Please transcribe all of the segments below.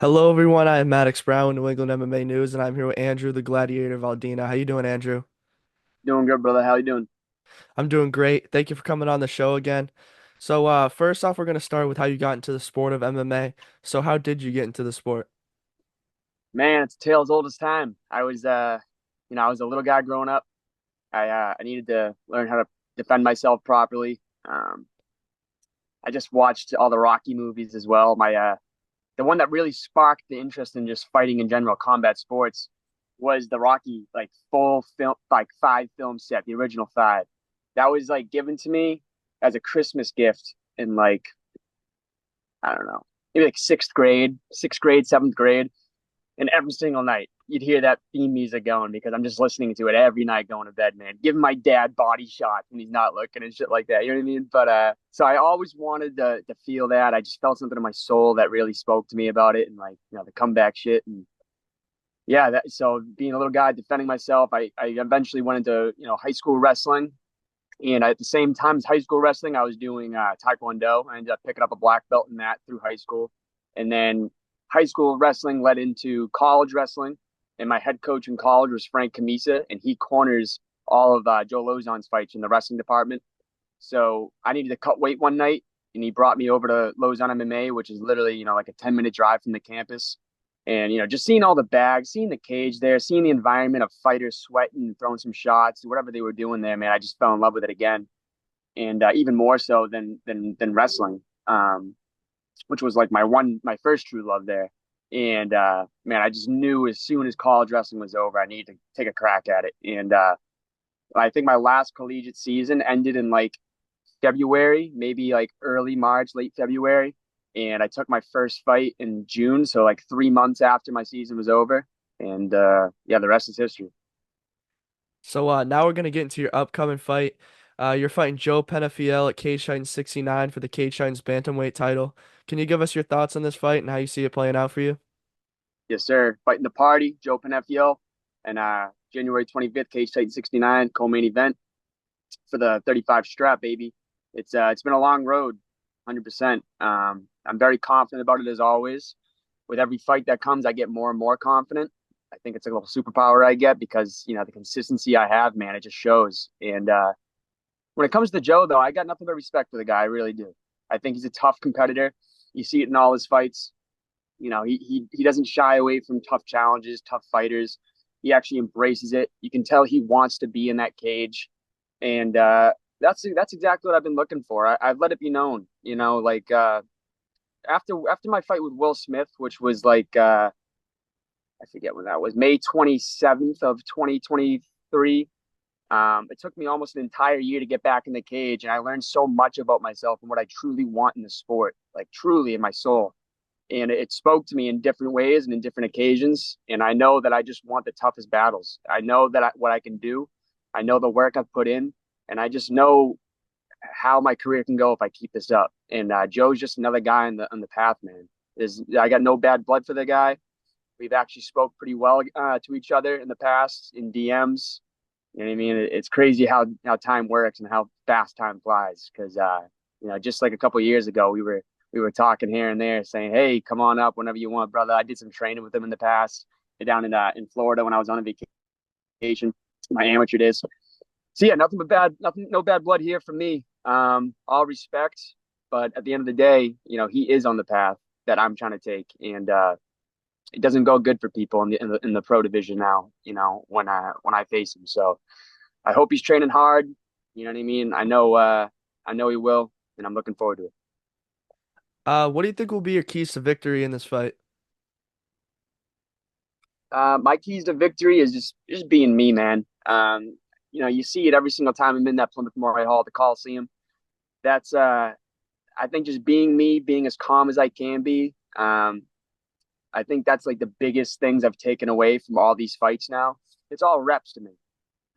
Hello, everyone. I am Maddox Brown with New England MMA News, and I'm here with Andrew, the Gladiator Valdina. How you doing, Andrew? Doing good, brother. How you doing? I'm doing great. Thank you for coming on the show again. So, first off, we're going to start with how you got into the sport of MMA. So, how did you get into the sport? Man, it's a tale as old as time. I was a little guy growing up. I needed to learn how to defend myself properly. I just watched all the Rocky movies as well. The one that really sparked the interest in just fighting in general, combat sports, was the Rocky like full film, like five film set, the original five. That was like given to me as a Christmas gift in like I don't know, maybe like sixth grade, seventh grade. And every single night, you'd hear that theme music going because I'm just listening to it every night going to bed, man. Giving my dad body shots when he's not looking and shit like that. You know what I mean? But so I always wanted to feel that. I just felt something in my soul that really spoke to me about it and like, the comeback shit. And yeah, so being a little guy defending myself, I eventually went into, high school wrestling. And at the same time as high school wrestling, I was doing Taekwondo. I ended up picking up a black belt in that through high school. And then high school wrestling led into college wrestling. And my head coach in college was Frank Camisa, and he corners all of Joe Lozon's fights in the wrestling department. So I needed to cut weight one night, and he brought me over to Lozon MMA, which is literally, like a 10-minute drive from the campus. And, just seeing all the bags, seeing the cage there, seeing the environment of fighters sweating, throwing some shots, whatever they were doing there, man, I just fell in love with it again. And even more so than wrestling, which was like my first true love there. And man, I just knew as soon as college wrestling was over, I needed to take a crack at it. And I think my last collegiate season ended in like February, maybe like early March, late February. And I took my first fight in June, so like 3 months after my season was over. And yeah, the rest is history. So, now we're going to get into your upcoming fight. You're fighting Joe Penafiel at Cage Titans 69 for the Cage Titans Bantamweight title. Can you give us your thoughts on this fight and how you see it playing out for you? Yes, sir. Fighting the party, Joe Pennefio, and January 25th, Cage Titan 69 co-main event for the 35 strap, baby. It's been a long road, 100%. I'm very confident about it as always. With every fight that comes, I get more and more confident. I think it's a little superpower I get because the consistency I have, man, it just shows. And when it comes to Joe, though, I got nothing but respect for the guy. I really do. I think he's a tough competitor. You see it in all his fights. He doesn't shy away from tough challenges, tough fighters. He actually embraces it. You can tell he wants to be in that cage, and that's exactly what I've been looking for. I've let it be known, like after my fight with Will Smith, which was like I forget when that was, May 27th of 2023. It took me almost an entire year to get back in the cage, and I learned so much about myself and what I truly want in the sport, like truly in my soul. And it spoke to me in different ways and in different occasions. And I know that I just want the toughest battles. I know what I can do. I know the work I've put in, and I just know how my career can go if I keep this up. And Joe's just another guy on the path, man. I got no bad blood for the guy. We've actually spoke pretty well to each other in the past in DMs. You know what I mean? It's crazy how time works and how fast time flies. Because just like a couple of years ago, we were talking here and there, saying, "Hey, come on up whenever you want, brother." I did some training with him in the past, down in Florida when I was on a vacation, my amateur days. So yeah, no bad blood here from me. All respect, but at the end of the day, he is on the path that I'm trying to take, and it doesn't go good for people in the pro division now. When I face him, so I hope he's training hard. You know what I mean? I know he will, and I'm looking forward to it. What do you think will be your keys to victory in this fight? My keys to victory is just being me, man. You see it every single time I'm in that Plymouth Memorial Hall at the Coliseum. That's I think just being me, being as calm as I can be. I think that's like the biggest things I've taken away from all these fights now. It's all reps to me.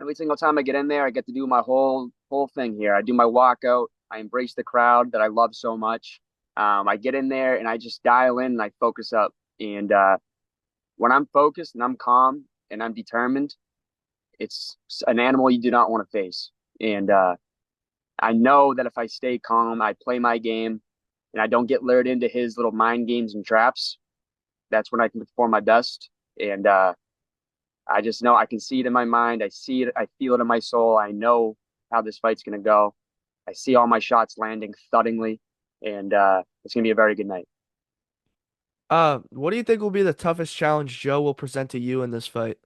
Every single time I get in there, I get to do my whole thing here. I do my walkout. I embrace the crowd that I love so much. I get in there and I just dial in and I focus up. And when I'm focused and I'm calm and I'm determined, it's an animal you do not want to face. And I know that if I stay calm, I play my game, and I don't get lured into his little mind games and traps, That's when I can perform my best. And I just know I can see it in my mind. I see it. I feel it in my soul. I know how this fight's going to go. I see all my shots landing thuddingly, and it's going to be a very good night. What do you think will be the toughest challenge Joe will present to you in this fight?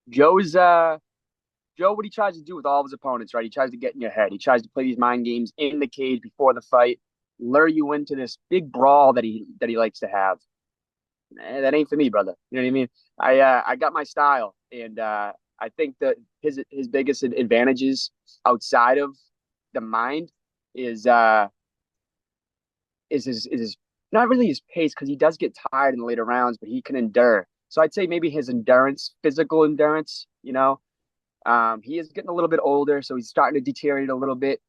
Joe's Joe, what he tries to do with all of his opponents, right? He tries to get in your head. He tries to play these mind games in the cage before the fight, lure you into this big brawl that he likes to have. That ain't for me, brother. You know what I mean? I got my style, and I think that his biggest advantages outside of the mind is is not really his pace because he does get tired in the later rounds, but he can endure. So I'd say maybe his endurance, physical endurance. He is getting a little bit older, so he's starting to deteriorate a little bit,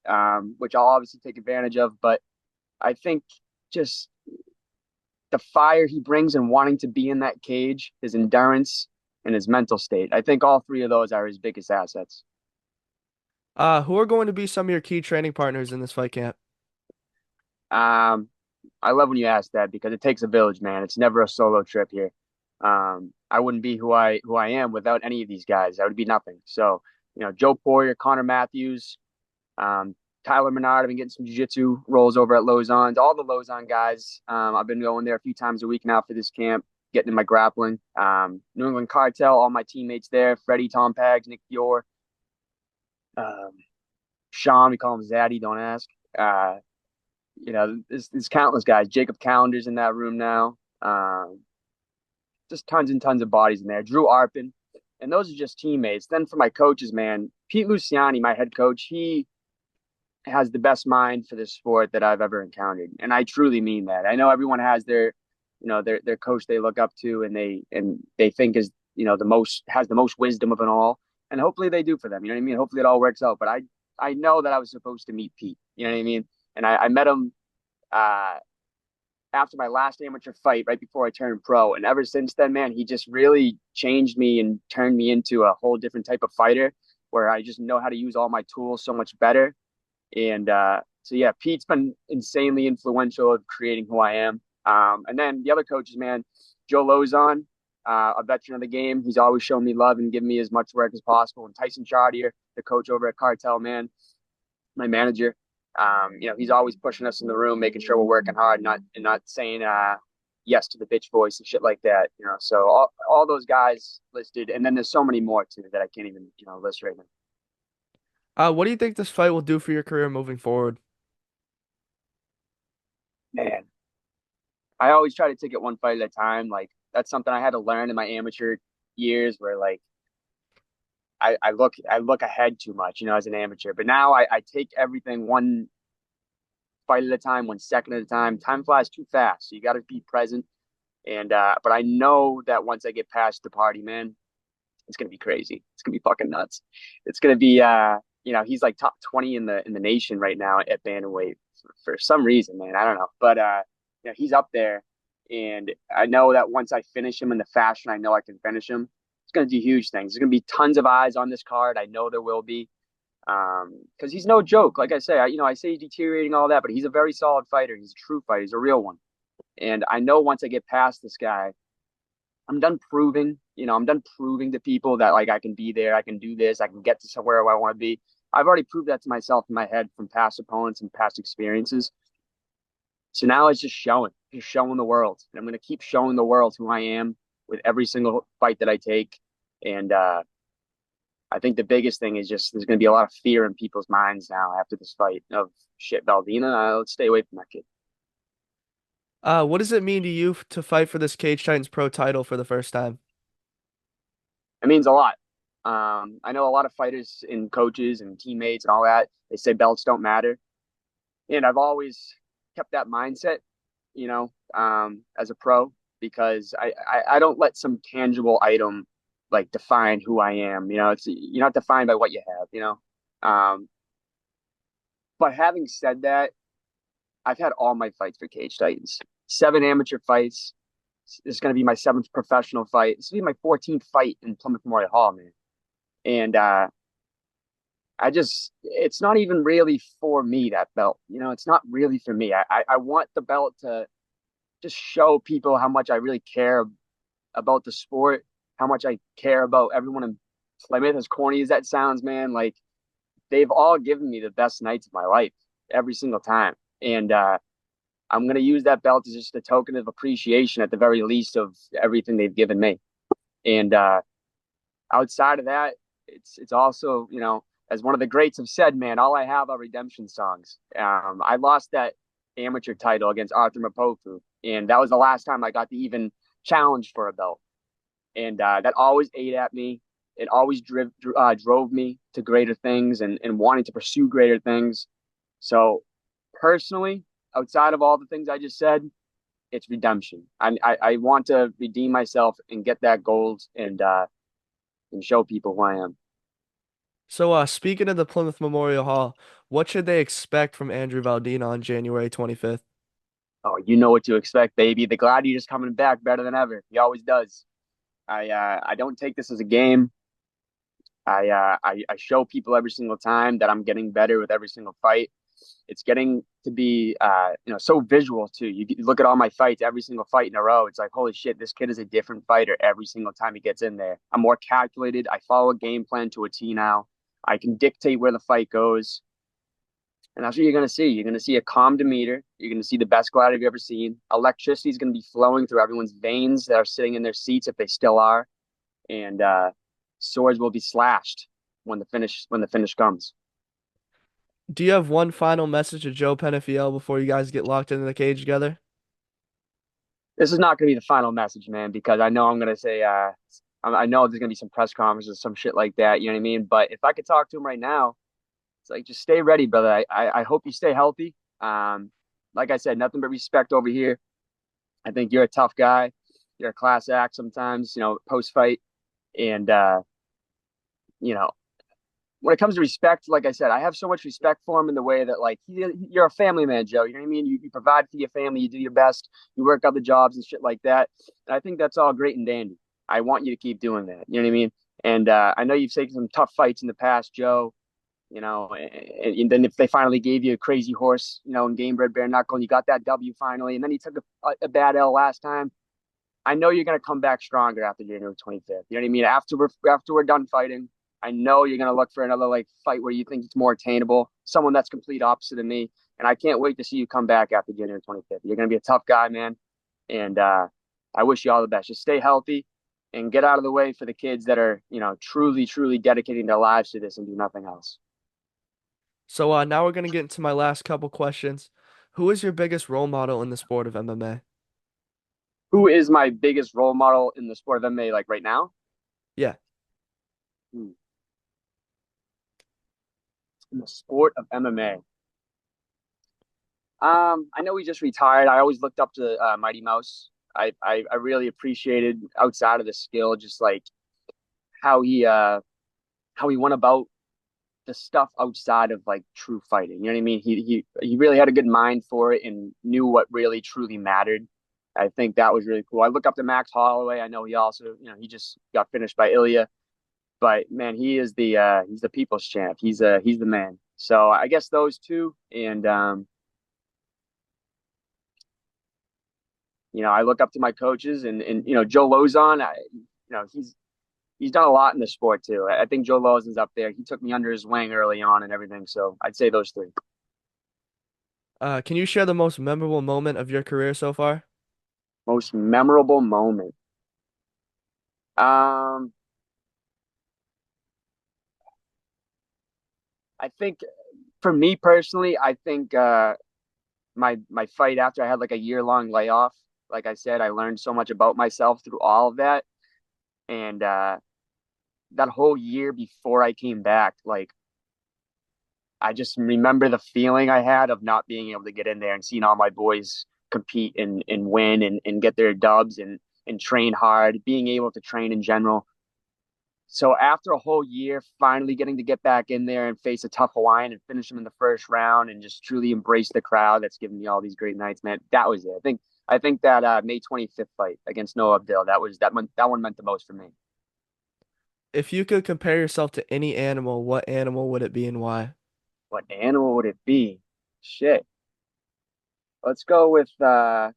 which I'll obviously take advantage of. But I think just the fire he brings and wanting to be in that cage, his endurance, and his mental state. I think all three of those are his biggest assets. Who are going to be some of your key training partners in this fight camp? Um, I love when you ask that because it takes a village, man. It's never a solo trip here. I wouldn't be who I am without any of these guys. I would be nothing. So, Joe Poirier, Connor Matthews, um, Tyler Menard. I've been getting some jiu-jitsu rolls over at Lozon's. All the Lozon guys. I've been going there a few times a week now for this camp, getting in my grappling. New England Cartel, all my teammates there. Freddie, Tom Pags, Nick Fior, um, Sean. We call him Zaddy. Don't ask. There's countless guys. Jacob Calendar's in that room now. Just tons and tons of bodies in there. Drew Arpin, and those are just teammates. Then for my coaches, man, Pete Luciani, my head coach, he has the best mind for this sport that I've ever encountered, and I truly mean that. I know everyone has their coach they look up to, and they think is the most has the most wisdom of it all, and hopefully they do for them. You know what I mean? Hopefully it all works out. But I know that I was supposed to meet Pete. You know what I mean? And I met him uh, after my last amateur fight, right before I turned pro. And ever since then, man, he just really changed me and turned me into a whole different type of fighter where I just know how to use all my tools so much better. And so, yeah, Pete's been insanely influential of creating who I am. And then the other coaches, man, Joe Lozon, a veteran of the game. He's always shown me love and given me as much work as possible. And Tyson Chartier, the coach over at Cartel, man, my manager. He's always pushing us in the room, making sure we're working hard, not saying yes to the bitch voice and shit like that. So all those guys listed, and then there's so many more too that I can't even list right now. What do you think this fight will do for your career moving forward? Man, I always try to take it one fight at a time. Like that's something I had to learn in my amateur years, where like I look ahead too much, as an amateur. But now I take everything one fight at a time, 1 second at a time. Time flies too fast, so you got to be present. And but I know that once I get past the party, man, it's gonna be crazy. It's gonna be fucking nuts. It's gonna be he's like top 20 in the nation right now at bantamweight for some reason, man. I don't know, but he's up there, and I know that once I finish him in the fashion I know I can finish him, it's gonna do huge things. There's gonna be tons of eyes on this card. I know there will be. Because he's no joke. Like I say, I say he's deteriorating all that, but he's a very solid fighter. He's a true fighter. He's a real one. And I know once I get past this guy, I'm done proving. I'm done proving to people that like I can be there, I can do this, I can get to somewhere where I want to be. I've already proved that to myself in my head from past opponents and past experiences. So now it's just showing the world. And I'm going to keep showing the world who I am with every single fight that I take. And I think the biggest thing is just there's going to be a lot of fear in people's minds now after this fight of shit, Valdina. Let's stay away from that kid. What does it mean to you to fight for this Cage Titans Pro title for the first time? It means a lot. I know a lot of fighters and coaches and teammates and all that. They say belts don't matter, and I've always kept that mindset, as a pro because I don't let some tangible item like define who I am. You're not defined by what you have. But having said that, I've had all my fights for Cage Titans. 7 amateur fights. This is going to be my 7th professional fight. This will be my 14th fight in Plymouth Memorial Hall, man. And it's not even really for me, that belt. It's not really for me. I want the belt to just show people how much I really care about the sport, how much I care about everyone in Plymouth. As corny as that sounds, man, like they've all given me the best nights of my life every single time. And I'm going to use that belt as just a token of appreciation at the very least of everything they've given me. And outside of that, it's also, as one of the greats have said, man, all I have are redemption songs. I lost that amateur title against Arthur Mapofu, and that was the last time I got to even challenge for a belt. And that always ate at me. It always drove me to greater things and wanting to pursue greater things. So personally, outside of all the things I just said, it's redemption. I want to redeem myself and get that gold and show people who I am. So, speaking of the Plymouth Memorial Hall, what should they expect from Andrew Valdina on January 25th? Oh, you know what to expect, baby. The Gladiator's coming back better than ever. He always does. I don't take this as a game. I show people every single time that I'm getting better with every single fight. It's getting to be so visual too. You look at all my fights, every single fight in a row. It's like, holy shit, this kid is a different fighter every single time he gets in there. I'm more calculated. I follow a game plan to a T now. I can dictate where the fight goes. And that's what you're going to see. You're going to see a calm demeanor. You're going to see the best gladiator you've ever seen. Electricity is going to be flowing through everyone's veins that are sitting in their seats if they still are. And swords will be slashed when the finish comes. Do you have one final message to Joe Penafiel before you guys get locked into the cage together? This is not going to be the final message, man, because I know I'm going to say, I know there's going to be some press conferences, some shit like that. You know what I mean? But if I could talk to him right now, it's like, just stay ready, brother. I hope you stay healthy. Like I said, nothing but respect over here. I think you're a tough guy. You're a class act sometimes, post fight. And, you know, when it comes to respect, like I said, I have so much respect for him in the way that, like, you're a family man, Joe. You know what I mean? You provide for your family, you do your best, you work other jobs and shit like that. And I think that's all great and dandy. I want you to keep doing that. You know what I mean? And I know you've taken some tough fights in the past, Joe. And then if they finally gave you a crazy horse, in game bred bare knuckle, and you got that W finally, and then you took a bad L last time. I know you're gonna come back stronger after January 25th. You know what I mean? After we're done fighting, I know you're gonna look for another like fight where you think it's more attainable, someone that's complete opposite of me, and I can't wait to see you come back after January 25th. You're gonna be a tough guy, man, and I wish you all the best. Just stay healthy and get out of the way for the kids that are truly, truly dedicating their lives to this and do nothing else. So, now we're gonna get into my last couple questions. Who is your biggest role model in the sport of MMA? Who is my biggest role model in the sport of MMA like right now? Yeah. Hmm. In the sport of MMA. I know he just retired. I always looked up to Mighty Mouse. I really appreciated outside of the skill, just like how he uh how he went about the stuff outside of like true fighting. You know what I mean? He really had a good mind for it and knew what really truly mattered. I think that was really cool. I look up to Max Holloway. I know he also, he just got finished by Ilya, but man, he's the people's champ. He's the man. So I guess those two, and I look up to my coaches and Joe Lozon. He's done a lot in the sport too. I think Joe Lozon's up there. He took me under his wing early on and everything. So I'd say those three. Can you share the most memorable moment of your career so far? Most memorable moment. Um, I think for me personally, I think my fight after I had like a year-long layoff. Like I said, I learned so much about myself through all of that, and that whole year before I came back, like I just remember the feeling I had of not being able to get in there and seeing all my boys compete and win and get their dubs and train hard, being able to train in general. So after a whole year, finally getting to get back in there and face a tough Hawaiian and finish him in the first round and just truly embrace the crowd that's given me all these great nights, man. That was it. I think that May 25th fight against Noah Abdil, that one meant the most for me. If you could compare yourself to any animal, what animal would it be and why? What animal would it be? Shit. Let's go with right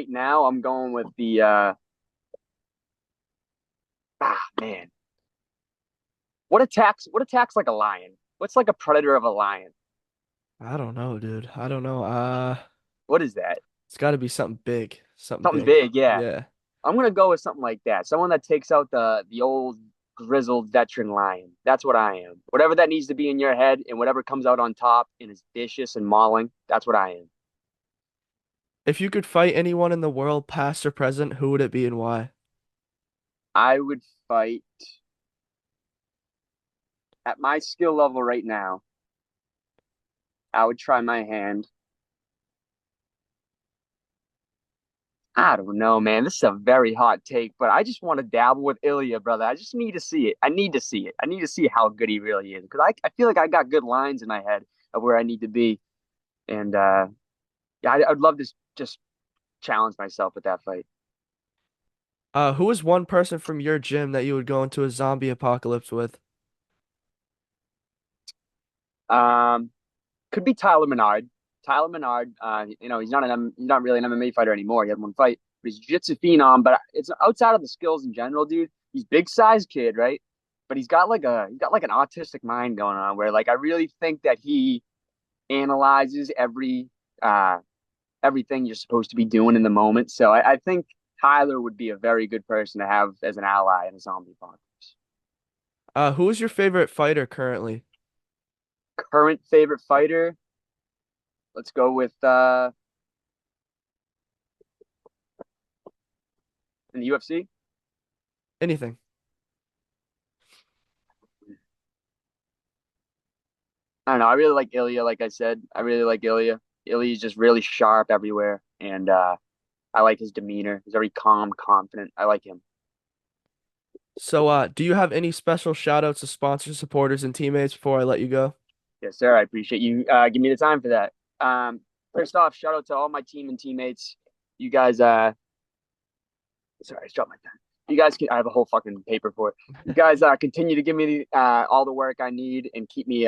now I'm going with the man. What attacks like a lion? What's like a predator of a lion? I don't know, dude. I don't know. What is that? It's got to be something big. Something Something big. big, yeah. Yeah. I'm gonna go with something like that. Someone that takes out the old grizzled veteran lion. That's what I am. Whatever that needs to be in your head and whatever comes out on top and is vicious and mauling, that's what I am. If you could fight anyone in the world, past or present, who would it be and why? I would fight at my skill level right now. I would try my hand. I don't know, man. This is a very hot take, but I just want to dabble with Ilya, brother. I just need to see it. I need to see it. I need to see how good he really is because I feel like I got good lines in my head of where I need to be. And yeah, I'd love to just challenge myself with that fight. Who is one person from your gym that you would go into a zombie apocalypse with? Um, could be Tyler Menard. Tyler Menard, he's not really an MMA fighter anymore. He had one fight, but he's a jiu-jitsu phenom. But it's outside of the skills in general, dude. He's big size kid, right? But he's got like an autistic mind going on where like I really think that he analyzes uh everything you're supposed to be doing in the moment. So I think Tyler would be a very good person to have as an ally in a zombie apocalypse. Who is your favorite fighter currently? Current favorite fighter, let's go with in the UFC. Anything. I don't know. I really like Ilya. Like I said, I really like Ilya. Ilya's just really sharp everywhere, and I like his demeanor. He's very calm, confident. I like him. So, do you have any special shout outs to sponsors, supporters, and teammates before I let you go? Yes, sir. I appreciate you give me the time for that. First off, shout out to all my team and teammates. You guys, sorry, I dropped my pen. You guys can. I have a whole fucking paper for it. You guys continue to give me all the work I need and keep me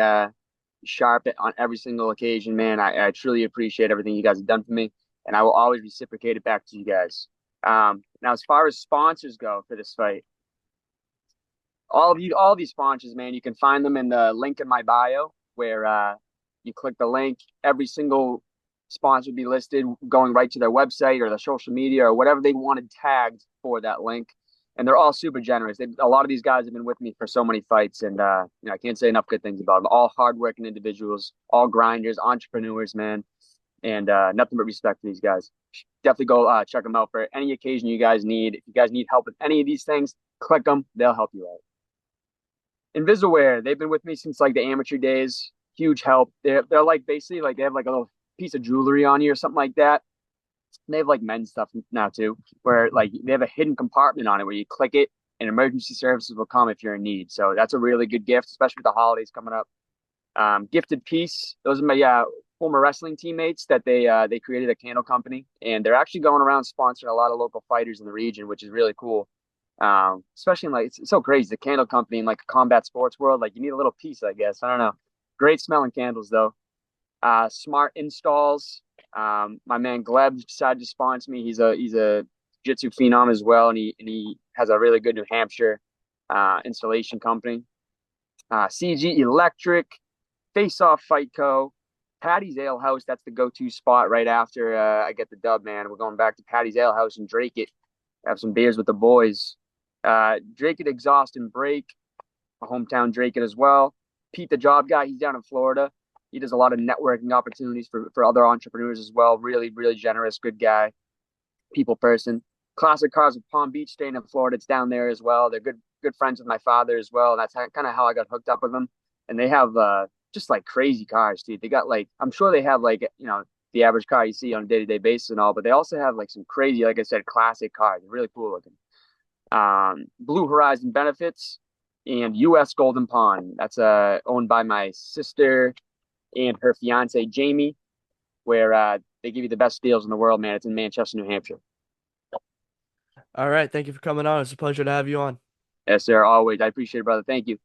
sharp on every single occasion, man. I truly appreciate everything you guys have done for me, and I will always reciprocate it back to you guys. Now, as far as sponsors go for this fight, all these sponsors, man, you can find them in the link in my bio, where you click the link. Every single sponsor will be listed, going right to their website or their social media or whatever they wanted tagged for that link. And they're all super generous. A lot of these guys have been with me for so many fights, and I can't say enough good things about them. All hardworking individuals, all grinders, entrepreneurs, man, and nothing but respect for these guys. Definitely go check them out for any occasion you guys need. If you guys need help with any of these things, click them; they'll help you out. Invisaware, they've been with me since like the amateur days. Huge help. They're like basically like they have like a little piece of jewelry on you or something like that. And they have like men's stuff now too, where like they have a hidden compartment on it where you click it and emergency services will come if you're in need. So that's a really good gift, especially with the holidays coming up. Gifted Peace, those are my former wrestling teammates that they created a candle company and they're actually going around sponsoring a lot of local fighters in the region, which is really cool. Especially in like it's so crazy the candle company in like a combat sports world. Like you need a little piece, I guess. I don't know. Great smelling candles though. Smart installs. My man Gleb decided to sponsor me. He's a jiu-jitsu phenom as well, and he has a really good New Hampshire installation company. CG Electric, Face Off Fight Co. Patty's Ale House, that's the go-to spot right after I get the dub, man. We're going back to Patty's Ale House and Drake it, have some beers with the boys. Drake it Exhaust and Break, a hometown Drake it as well. Pete the Job Guy, he's down in Florida. He does a lot of networking opportunities for other entrepreneurs as well. Really, really generous, good guy, people person. Classic Cars of Palm Beach, staying in Florida. It's down there as well. They're good friends with my father as well. That's kind of how I got hooked up with them. And they have just like crazy cars, dude. They got like I'm sure they have like the average car you see on a day-to-day basis and all, but they also have like some crazy, like I said, classic cars. They're really cool looking. Blue Horizon Benefits and US Golden Pond. That's owned by my sister and her fiance Jamie, where they give you the best deals in the world, man. It's in Manchester, New Hampshire. All right, thank you for coming on. It's a pleasure to have you on. Yes, sir. Always. I appreciate it, brother. Thank you.